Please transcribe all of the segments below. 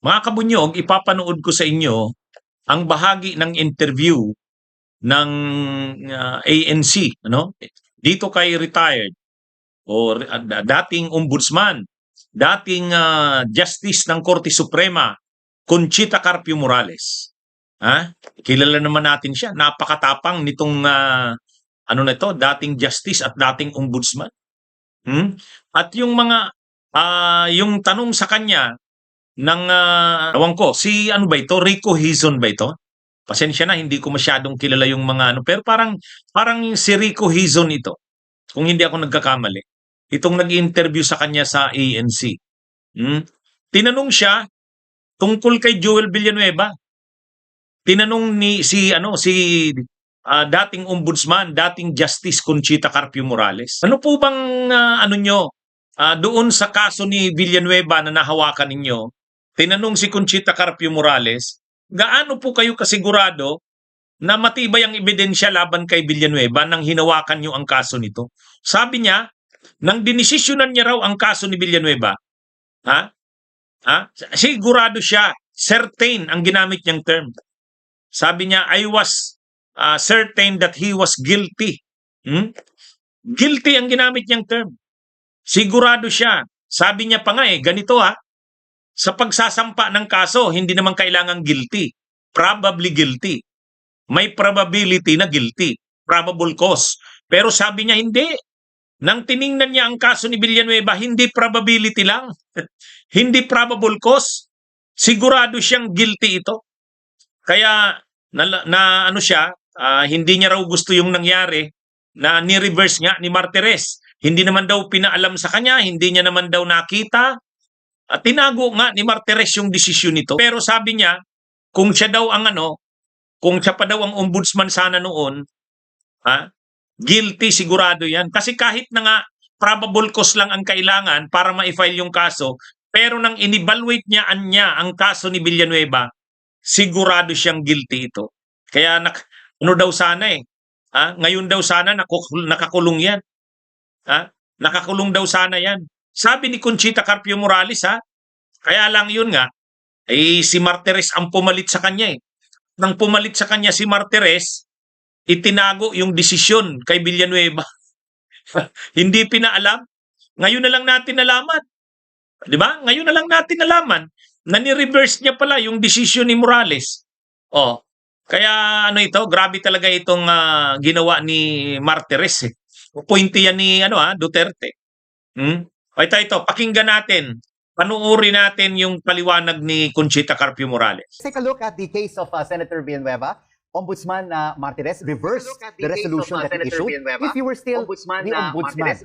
Mga kabunyog, ipapanood ko sa inyo ang bahagi ng interview ng ANC, ano? Dito kay retired o dating ombudsman, dating justice ng Korte Suprema, Conchita Carpio Morales. Ha? Kilala naman natin siya. Napakatapang nitong ano na ito, dating justice at dating ombudsman. At yung mga yung tanong sa kanya ng ewan ko, si ano ba ito? Rico Hizon ba ito? Pasensya na, hindi ko masyadong kilala yung mga ano, pero parang si Rico Hizon ito, kung hindi ako nagkakamali. Itong nag-interview sa kanya sa ANC. Tinanong siya tungkol kay Joel Villanueva. Tinanong si dating ombudsman, dating Justice Conchita Carpio Morales. Ano po bang ano nyo doon sa kaso ni Villanueva na nahawakan ninyo? Tinanong si Conchita Carpio Morales, gaano po kayo kasigurado na matibay ang ebidensya laban kay Villanueva nang hinawakan nyo ang kaso nito? Sabi niya, nang dinesisyonan niya raw ang kaso ni Villanueva, sigurado siya, certain ang ginamit niyang term. Sabi niya, I was certain that he was guilty. Guilty ang ginamit niyang term. Sigurado siya. Sabi niya pa nga ganito sa pagsasampa ng kaso, hindi naman kailangan guilty. Probably guilty. May probability na guilty. Probable cause. Pero sabi niya, hindi. Nang tiningnan niya ang kaso ni Villanueva, hindi probability lang. Hindi probable cause. Sigurado siyang guilty ito. Kaya ano siya, hindi niya raw gusto yung nangyari na ni-reverse nga ni Martires. Hindi naman daw pinaalam sa kanya, hindi niya naman daw nakita. Tinago nga ni Martires yung desisyon nito. Pero sabi niya, kung siya daw ang kung siya pa daw ang ombudsman sana noon, guilty sigurado yan. Kasi kahit na nga probable cause lang ang kailangan para ma-file yung kaso, pero nang in-evaluate niya ang kaso ni Villanueva, sigurado siyang guilty ito. Kaya ano daw sana ngayon daw sana nakakulong yan. Nakakulong daw sana yan. Sabi ni Conchita Carpio Morales kaya lang yun nga, si Martires ang pumalit sa kanya Nang pumalit sa kanya si Martires, itinago yung desisyon kay Villanueva. Hindi pinaalam. Ngayon na lang natin nalaman. Di ba? Ngayon na lang natin nalaman na ni-reverse niya pala yung desisyon ni Morales. Kaya grabe talaga itong ginawa ni Martires. Pupunti yan ni Duterte. Ito, pakinggan natin. Panuorin natin yung paliwanag ni Conchita Carpio Morales. Take a look at the case of Senator Villanueva. Ombudsman Martires reversed the resolution that he issued. If you were still the ombudsman,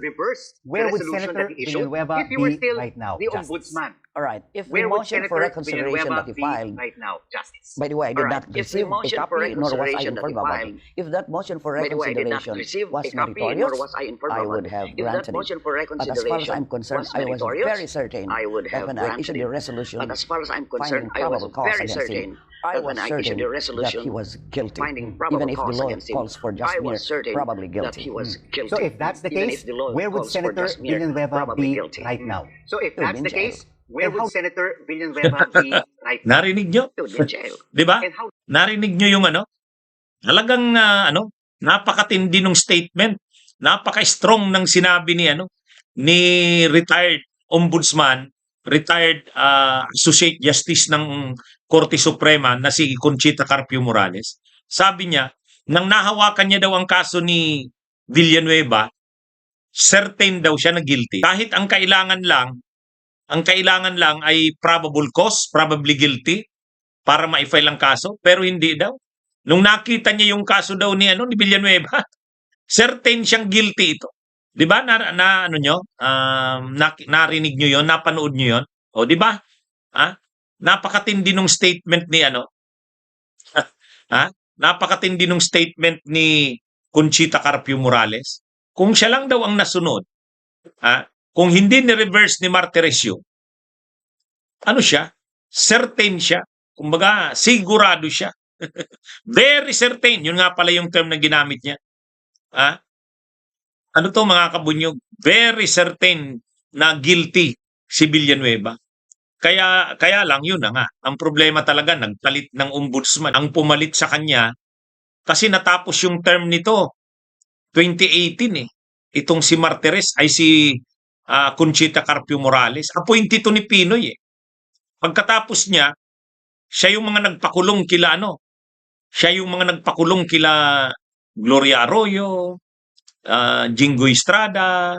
where would Senator Villanueva be right now? The ombudsman. All right. If the motion for reconsideration that he filed, right now, Justice. by the way, I did not If the receive a motion for copy, nor was I reconsideration that he informed about it. filed, If that motion for by the way, I did not reconsideration receive was a copy, meritorious, nor was I informed I about would it. have If that granted motion it. for But as far as reconsideration I'm concerned, was I was meritorious, very certain I would that have when I issued granted the it. resolution But as far as I'm concerned, finding I was probable cause very against certain him, I that was when I issued certain the that resolution he was guilty. finding Even probable if the cause law against him, calls for just I mere was certain probably that guilty. he was guilty. So if that's the Even case, if the law where would calls for Senator just mere Villanueva probably be guilty. right now? So if He'll that's be in the case, jail. where would Senator Villanueva be right now? Narinig nyo? He'll be in jail. Di ba? And how Narinig nyo yung talagang napakatindi ng statement. Napaka-strong ng sinabi ni retired ombudsman, retired Associate Justice ng Korte Suprema na si Conchita Carpio Morales. Sabi niya, nang nahawakan niya daw ang kaso ni Villanueva, certain daw siya na guilty. Kahit ang kailangan lang ay probable cause, probably guilty, para ma-file ang kaso, pero hindi daw. Nung nakita niya yung kaso daw ni Villanueva, certain siyang guilty ito. 'Di ba? Narinig niyo 'yon, napanood niyo 'yon? O 'di ba? Napakatindi ng statement ni Napakatindi ng statement ni Conchita Carpio Morales. Kung siya lang daw ang nasunod, kung hindi ni-reverse ni Martires yun, siya? Certain siya. Kumbaga, sigurado siya. Very certain. Yun nga pala yung term na ginamit niya. Ano to mga kabunyog? Very certain na guilty si Villanueva. Kaya lang yun na nga. Ang problema talaga nagpalit ng ombudsman. Ang pumalit sa kanya kasi natapos yung term nito 2018 eh. Itong si Martires ay si Conchita Carpio Morales. Appointee to ni Pinoy eh. Pagkatapos niya, siya yung mga nagpakulong kila ano. Siya yung mga nagpakulong kila Gloria Arroyo, Jinggoy Estrada,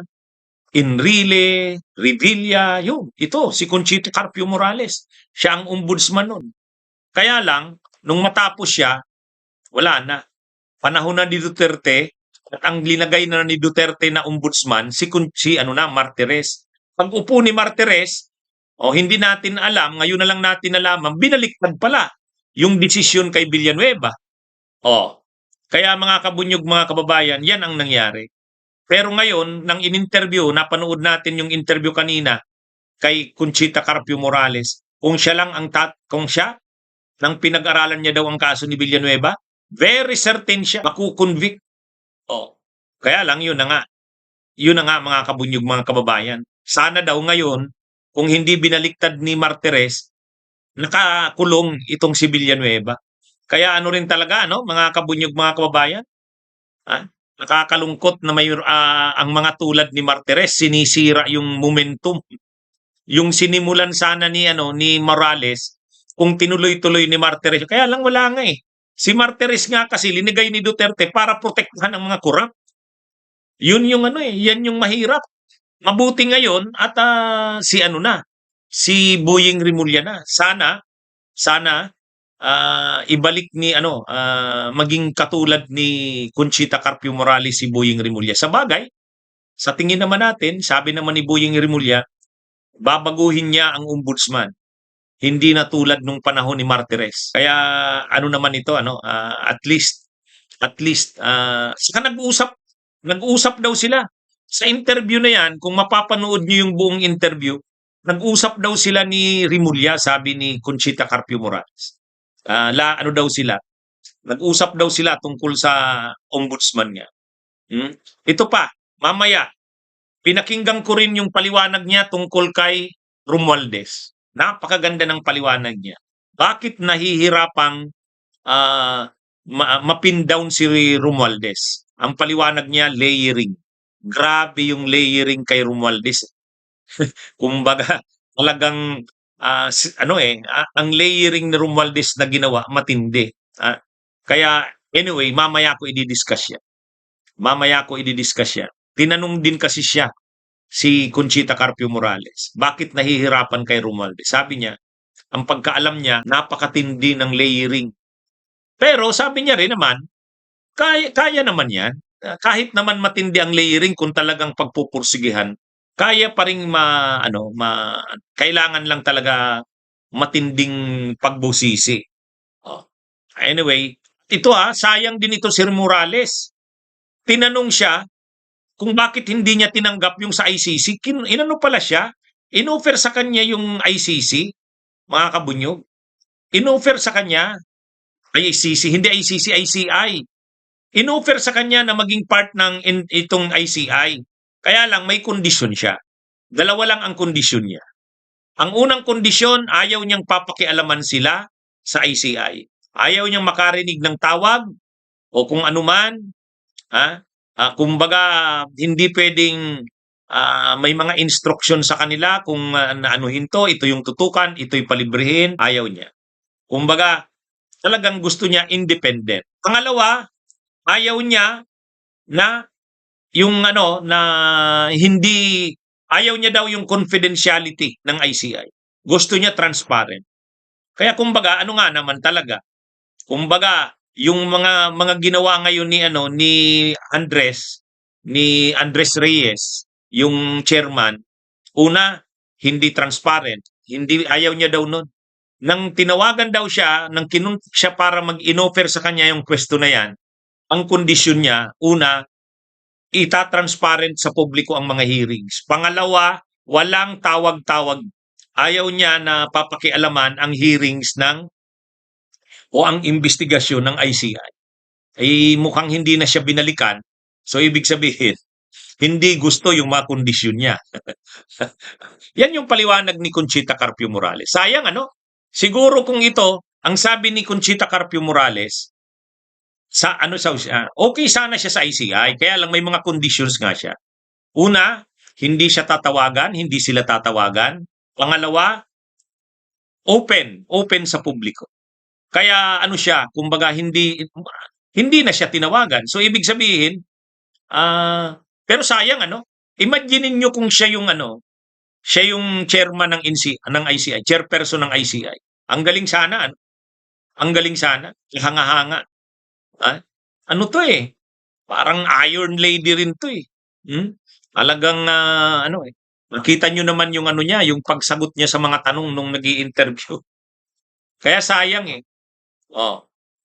Enrile, Revilla, yun. Ito, si Conchita Carpio Morales. Siya ang ombudsman nun. Kaya lang, nung matapos siya, wala na. Panahon na ni Duterte, at ang linagay na ni Duterte na ombudsman, si Martires. Pag upo ni Martires, hindi natin alam, ngayon na lang natin nalaman, binaliktad pala yung desisyon kay Villanueva. Kaya mga kabunyog, mga kababayan, yan ang nangyari. Pero ngayon, nang in-interview, napanood natin yung interview kanina kay Conchita Carpio Morales, kung siya lang kung siya, nang pinag-aralan niya daw ang kaso ni Villanueva, very certain siya, makukonvict. Kaya lang yun na nga. Yun na nga mga kabunyog, mga kababayan. Sana daw ngayon, kung hindi binaliktad ni Martires, nakakulong itong si Villanueva. Kaya ano rin talaga, no, mga kabunyog, mga kababayan? Nakakalungkot na ang mga tulad ni Martires, sinisira yung momentum. Yung sinimulan sana ni Morales, kung tinuloy-tuloy ni Martires. Kaya lang wala nga eh. Si Martires nga kasi linigay ni Duterte para protektahan ang mga korap. Yun yung yan yung mahirap. Mabuti ngayon at si Boying Rimulya na. Sana ibalik ni maging katulad ni Conchita Carpio Morales si Boying Rimulya. Sa bagay, sa tingin naman natin, sabi naman ni Boying Rimulya, babaguhin niya ang ombudsman. Hindi na tulad nung panahon ni Martires. Kaya naman ito at least saka nag-usap daw sila. Sa interview na yan, kung mapapanood niyo yung buong interview, nag-usap daw sila ni Rimulya, sabi ni Conchita Carpio Morales. Nag-usap daw sila tungkol sa ombudsman niya. Ito pa, mamaya, pinakinggan ko rin yung paliwanag niya tungkol kay Romualdez. Napakaganda ng paliwanag niya. Bakit nahihirapang mapin down si Romualdez? Ang paliwanag niya, layering. Grabe yung layering kay Romualdez. Kumbaga, talagang ang layering ni Romualdez na ginawa, matindi. Kaya, anyway, mamaya ko i-discuss yan. Tinanong din kasi siya, si Conchita Carpio Morales, bakit nahihirapan kay Romualdez? Sabi niya, ang pagkaalam niya, napakatindi ng layering. Pero sabi niya rin naman, kaya naman yan. Kahit naman matindi ang layering, kung talagang pagpupursigihan, kaya pa rin kailangan lang talaga matinding pagbusisi. Anyway, ito sayang din ito si Morales. Tinanong siya kung bakit hindi niya tinanggap yung sa ICC. Inano pala siya? Inoffer sa kanya yung ICC, mga kabunyog. Inoffer sa kanya, ICC, hindi ICC, ICI. Inoffer sa kanya na maging part ng itong ICI. Kaya lang may kondisyon siya. Dalawa lang ang kondisyon niya. Ang unang kondisyon, ayaw niyang papakialaman sila sa ICI. Ayaw niyang makarinig ng tawag o kung anuman. Kumbaga, hindi pwedeng may mga instruction sa kanila kung naanuhin to, ito yung tutukan, ito'y palibrihin. Ayaw niya. Kumbaga, talagang gusto niya independent. Pangalawa, ayaw niya na yung na hindi, ayaw niya daw yung confidentiality ng ICI. Gusto niya transparent. Kaya kumbaga, nga naman talaga. Kumbaga, yung mga ginawa ngayon ni Andres Reyes, yung chairman, una, hindi transparent. Ayaw niya daw nun. Nang tinawagan daw siya, nang kinuntak siya para mag-inoffer sa kanya yung pwesto na yan, ang kondisyon niya, una, ita-transparent sa publiko ang mga hearings. Pangalawa, walang tawag-tawag. Ayaw niya na papakialaman ang hearings o ang investigasyon ng ICI. Mukhang hindi na siya binalikan. So, ibig sabihin, hindi gusto yung mga kondisyon niya. Yan yung paliwanag ni Conchita Carpio Morales. Sayang ano? Siguro kung ito, ang sabi ni Conchita Carpio Morales, okay sana siya sa ICI, kaya lang may mga conditions nga siya. Una, hindi siya tatawagan, hindi sila tatawagan. Pangalawa, open sa publiko. Kaya ano siya, kumbaga hindi na siya tinawagan. So ibig sabihin, pero sayang ano, imagine niyo kung siya yung chairman ng ICI, chairperson ng ICI. Ang galing sana, ano? Ang galing sana, hanga-hanga. Ano to eh? Parang Iron Lady rin to eh. Talagang nakita nyo naman yung niya, yung pagsagot niya sa mga tanong nung nag-i-interview. Kaya sayang eh.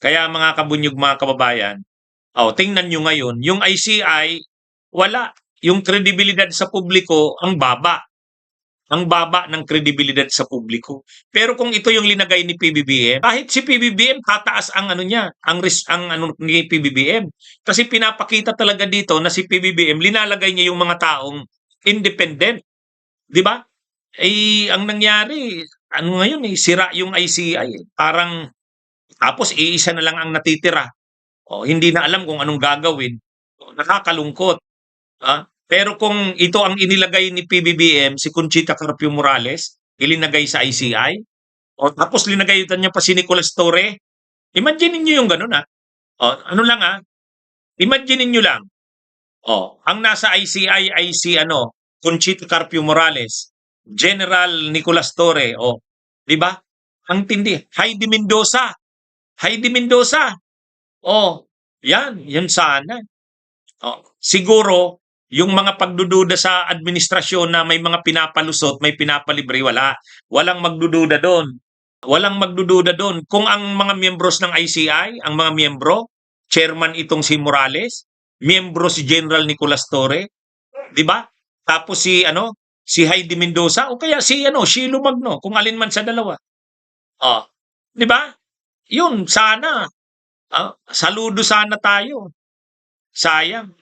Kaya mga kabunyog, mga kababayan, tingnan nyo ngayon, yung ICI, wala. Yung kredibilidad sa publiko, ang baba. Ang baba ng kredibilidad sa publiko. Pero kung ito yung linagay ni PBBM, kahit si PBBM tataas ang ni PBBM. Kasi pinapakita talaga dito na si PBBM linalagay niya yung mga taong independent. 'Di ba? Ang nangyari, ngayon sira yung ICI. Parang tapos iisa na lang ang natitira. Hindi na alam kung anong gagawin. Nakakalungkot. Pero kung ito ang inilagay ni PBBM, si Conchita Carpio Morales, ilinagay sa ICI, tapos linagay niya pa si Nicolas Torre, imagine niyo yung ganun imagine niyo lang, ang nasa ICI ay si Conchita Carpio Morales, General Nicolas Torre, di ba? Ang tindi. Heidi Mendoza, yan sana. Siguro, yung mga pagdududa sa administrasyon na may mga pinapalusot, may pinapalibre, walang magdududa doon. Walang magdududa doon. Kung ang mga miyembros ng ICI, ang mga miyembro, chairman itong si Morales, miyembro si General Nicolas Torre, 'di ba? Tapos si Heidi Mendoza o kaya si Shilo Magno, kung alin man sa dalawa. 'Di ba? Yun sana. Saludo sana tayo. Sayang.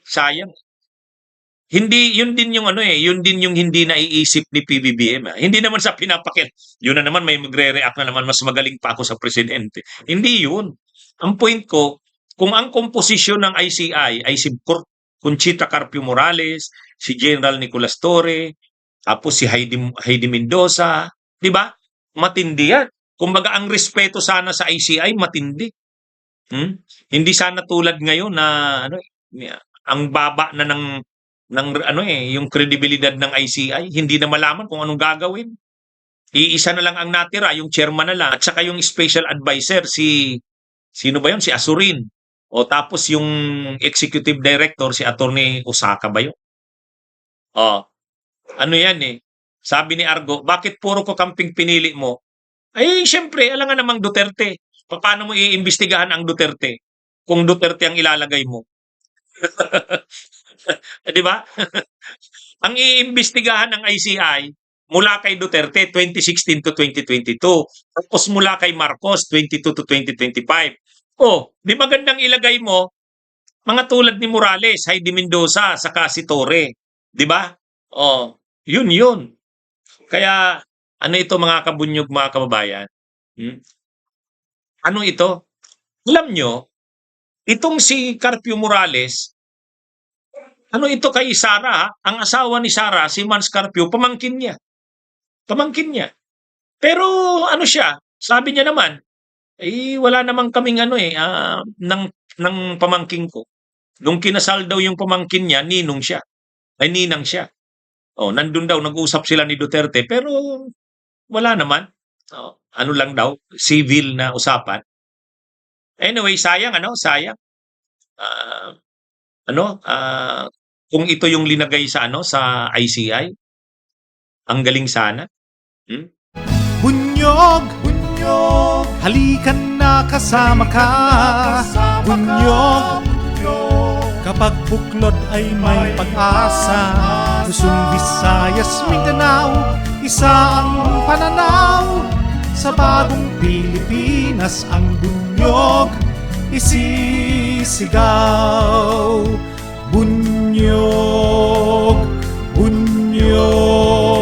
Yun din yung hindi naiisip ni PBBM. Hindi naman sa pinapakit. Yun na naman, may magre-react na naman, mas magaling pa ako sa presidente. Hindi yun. Ang point ko, kung ang komposisyon ng ICI ay si Conchita Carpio Morales, si General Nicolas Torre, tapos si Heidi Mendoza, di ba? Matindi yan. Kumbaga, ang respeto sana sa ICI, matindi. Hindi sana tulad ngayon na ang baba na ng yung kredibilidad ng ICI, hindi na malaman kung anong gagawin. Iisa na lang ang natira, yung chairman na lang, at saka yung special advisor, sino ba yun? Si Asurin. Tapos yung executive director, si Attorney Osaka ba yun? Sabi ni Argo, bakit puro kakamping pinili mo? Siyempre, alam nga namang Duterte. Paano mo iimbestigahan ang Duterte kung Duterte ang ilalagay mo? Di ba? Ang iimbestigahan ng ICI mula kay Duterte 2016 to 2022. Tapos mula kay Marcos 22 to 2025. Di magandang ilagay mo mga tulad ni Morales, Heidi Mendoza, saka si Torre. Di ba? Yun. Kaya ito mga kabunyog, mga kababayan? Ano ito? Alam nyo, itong si Carpio Morales, ito kay Sara, ang asawa ni Sara, si Mans Carpio, pamangkin niya. Pero siya, sabi niya naman, wala namang kaming ng pamangkin ko. Nung kinasal daw yung pamangkin niya, ninang siya. Nandun daw, nag-usap sila ni Duterte, pero wala naman. Lang daw, civil na usapan. Anyway, sayang. Kung ito yung linagay sa sa ICI, ang galing sana. Bunyog, halikan na kasama ka. Bunyog, kapag buklod ay may pag-asa. Luzon, Visayas, Mindanao, isa ang pananaw. Sa bagong Pilipinas ang bunyog isisigaw. Bunyog. bunyog, bunyog.